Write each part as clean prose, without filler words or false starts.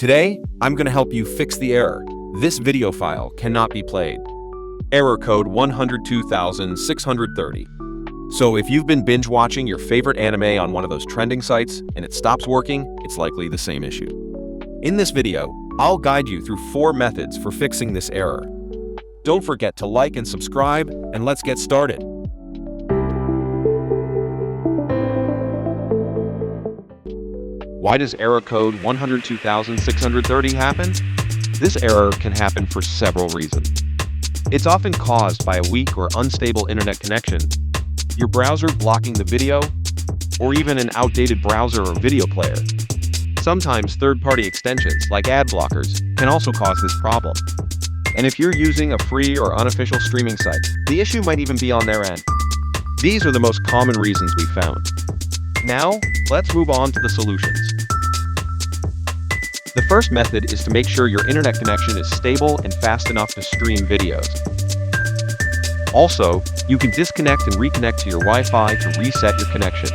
Today, I'm going to help you fix the error. This video file cannot be played. Error code 102630. So if you've been binge watching your favorite anime on one of those trending sites and it stops working, it's likely the same issue. In this video, I'll guide you through 4 methods for fixing this error. Don't forget to like and subscribe, and let's get started. Why does error code 102630 happen? This error can happen for several reasons. It's often caused by a weak or unstable internet connection, your browser blocking the video, or even an outdated browser or video player. Sometimes third-party extensions, like ad blockers, can also cause this problem. And if you're using a free or unofficial streaming site, the issue might even be on their end. These are the most common reasons we found. Now, let's move on to the solutions. The first method is to make sure your internet connection is stable and fast enough to stream videos. Also, you can disconnect and reconnect to your Wi-Fi to reset your connection.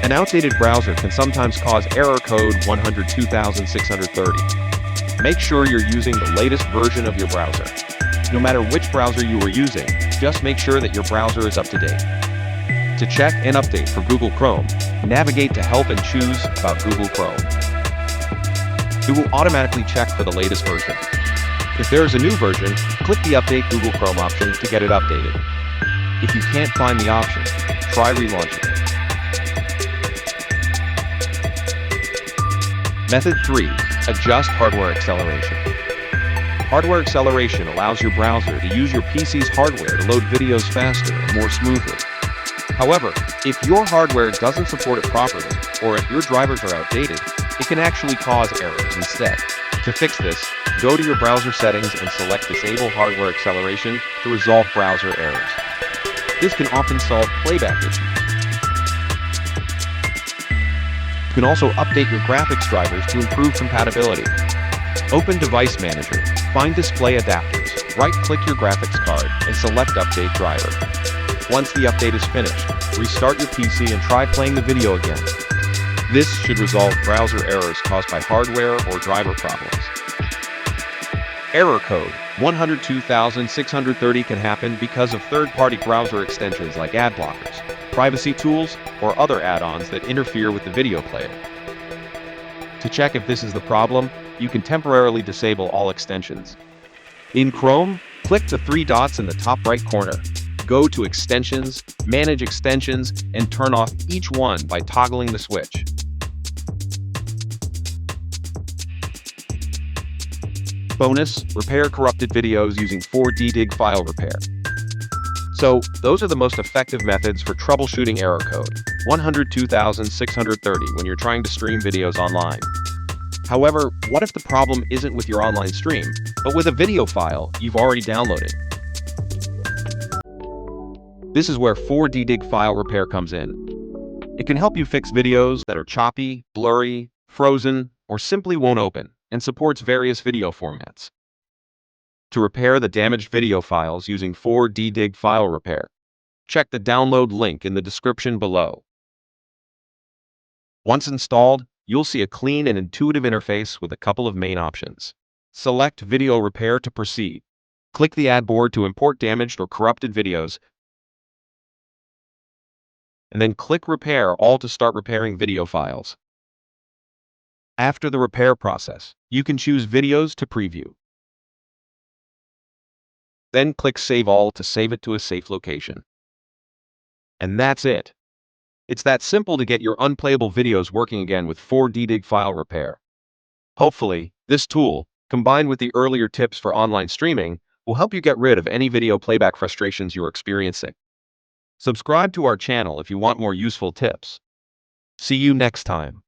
An outdated browser can sometimes cause error code 102630. Make sure you're using the latest version of your browser. No matter which browser you are using, just make sure that your browser is up to date. To check and update for Google Chrome, navigate to Help and choose About Google Chrome. It will automatically check for the latest version. If there is a new version, click the Update Google Chrome option to get it updated. If you can't find the option, try relaunching it. Method 3. Adjust hardware acceleration. Hardware acceleration allows your browser to use your PC's hardware to load videos faster and more smoothly. However, if your hardware doesn't support it properly, or if your drivers are outdated, it can actually cause errors instead. To fix this, go to your browser settings and select Disable Hardware Acceleration to resolve browser errors. This can often solve playback issues. You can also update your graphics drivers to improve compatibility. Open Device Manager, find Display Adapters, right-click your graphics card, and select Update Driver. Once the update is finished, restart your PC and try playing the video again. This should resolve browser errors caused by hardware or driver problems. Error code 102630 can happen because of third-party browser extensions like ad blockers, privacy tools, or other add-ons that interfere with the video player. To check if this is the problem, you can temporarily disable all extensions. In Chrome, click the 3 dots in the top right corner. Go to Extensions, Manage Extensions, and turn off each one by toggling the switch. Bonus, repair corrupted videos using 4DDiG file repair. So, those are the most effective methods for troubleshooting error code 102630 when you're trying to stream videos online. However, what if the problem isn't with your online stream, but with a video file you've already downloaded? This is where 4DDiG file repair comes in. It can help you fix videos that are choppy, blurry, frozen, or simply won't open, and supports various video formats. To repair the damaged video files using 4DDiG file repair, check the download link in the description below. Once installed, you'll see a clean and intuitive interface with a couple of main options. Select Video Repair to proceed. Click the add board to import damaged or corrupted videos, and then click Repair All to start repairing video files. After the repair process, you can choose Videos to preview. Then click Save All to save it to a safe location. And that's it. It's that simple to get your unplayable videos working again with 4DDiG file repair. Hopefully, this tool, combined with the earlier tips for online streaming, will help you get rid of any video playback frustrations you're experiencing. Subscribe to our channel if you want more useful tips. See you next time.